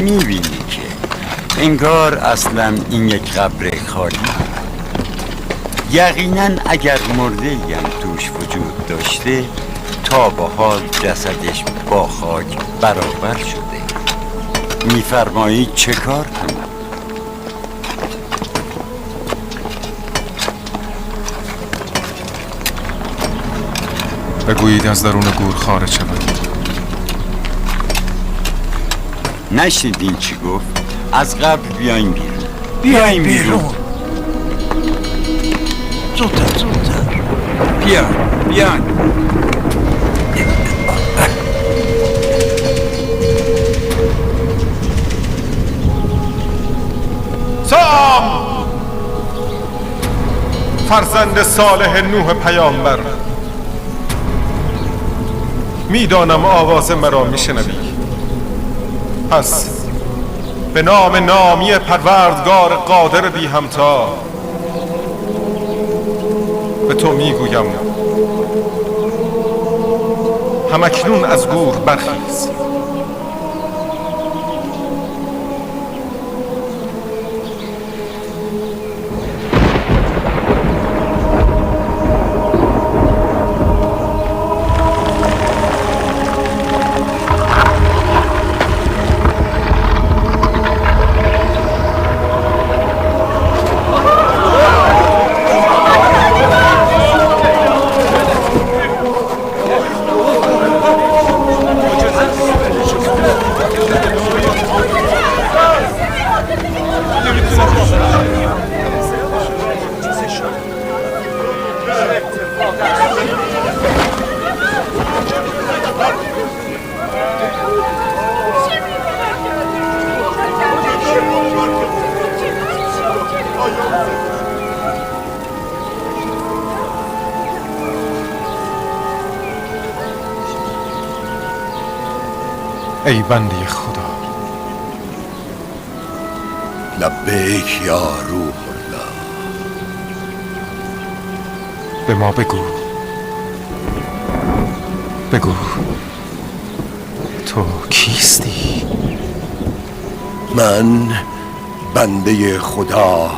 میبینی که انگار اصلا این یک قبر خالی. یقینا اگر مرده‌ای هم توش وجود داشته تا به حال جسدش با خاک برابر شده. میفرمایی چه کار کنم؟ بگویید از درون گور خارج شود. نشنیدین چی گفت؟ از قبل بیاین بیرون. بیاین بیرون. زودتر بیاین. سام فرزند صالح نوح پیامبر، میدانم آواز مرا میشنوی. پس به نام نامی پروردگار قادر بی همتا به تو میگویم همکنون از گور برخیز. ای بنده خدا. لبیک یا روح الله. به ما بگو تو کیستی؟ من بنده خدا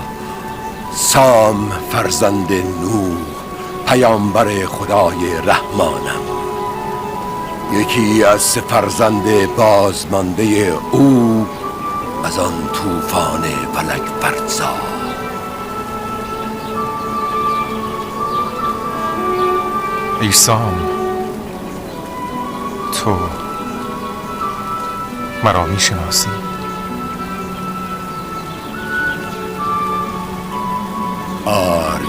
سام فرزند نوح پیامبر خدای رحمانم. یکی از سه فرزند بازمانده او از آن طوفان فلک فرسا. ای سام، تو مرا میشناسی؟ آری،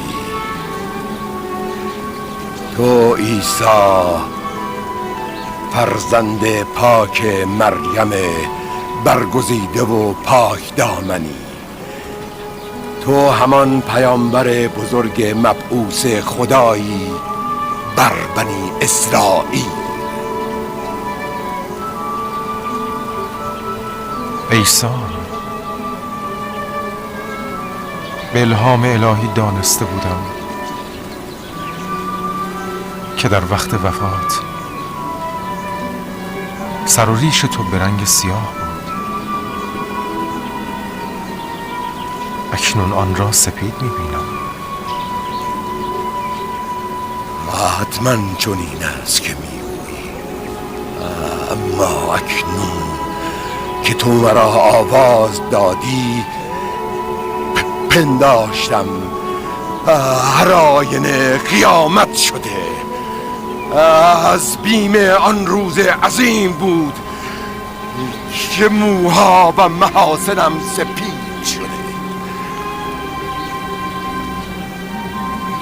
تو عیسی فرزند پاک مریم برگزیده و پاک دامنی. تو همان پیامبر بزرگ مبعوث خدایی بر بنی اسرائیل. ای سام، به الهام الهی دانسته بودم که در وقت وفات سر و ریش تو به رنگ سیاه بود. اکنون آن را سپید میبینم. حتما چنین است که میگویی، اما اکنون که تو مرا آواز دادی پنداشتم هر آینه قیامت شده. از بیم آن روز عظیم بود که موها و محاسنم سپید شده.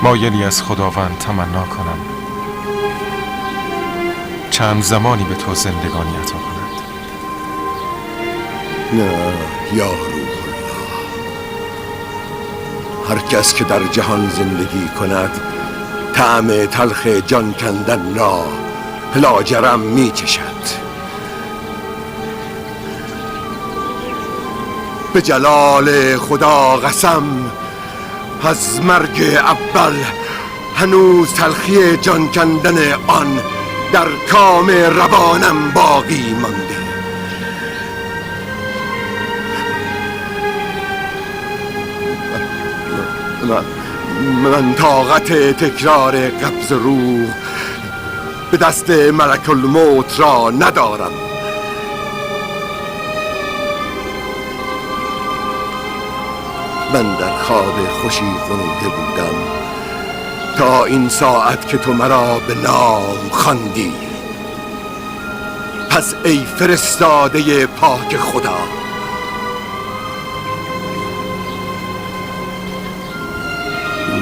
مایلی از خداوند تمنا کنم چند زمانی به تو زندگانی عطا کند. نه یا روح الله، هر کس که در جهان زندگی کند طعم تلخ جان کندن را لاجرم می چشد. به جلال خدا قسم، از مرگ اول هنوز تلخی جان کندن آن در کام روانم باقی مانده. من طاقت تکرار قبض روح به دست ملک الموت را ندارم. من در خواب خوشی غنوده بودم تا این ساعت که تو مرا به نام خواندی. پس ای فرستاده پاک خدا،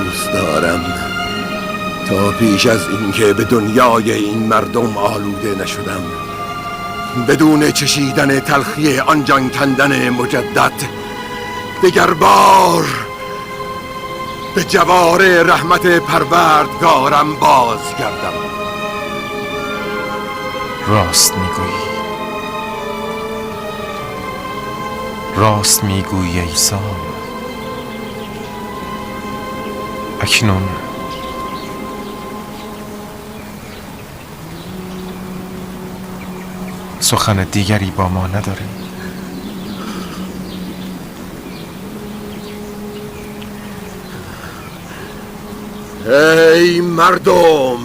دوست دارم تا پیش از اینکه به دنیای این مردم آلوده نشدم، بدون چشیدن تلخی آن جان کندن مجدد، دگر بار به جوار رحمت پروردگارم بازگردم. راست میگویی، راست میگویی ای سام. اکنون سخن دیگری با ما نداری؟ ای مردم،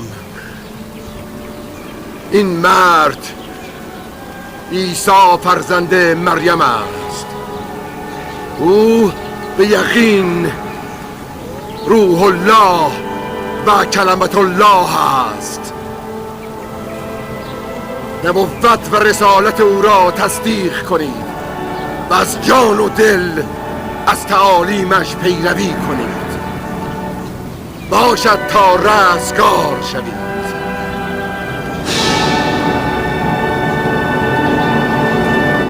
این مرد عیسی فرزند مریم است. او به یقین روح الله و کلمت الله است. نبوت و رسالت او را تصدیق کنید و از جان و دل از تعالیمش پیروی کنید، باشد تا رستگار شوید.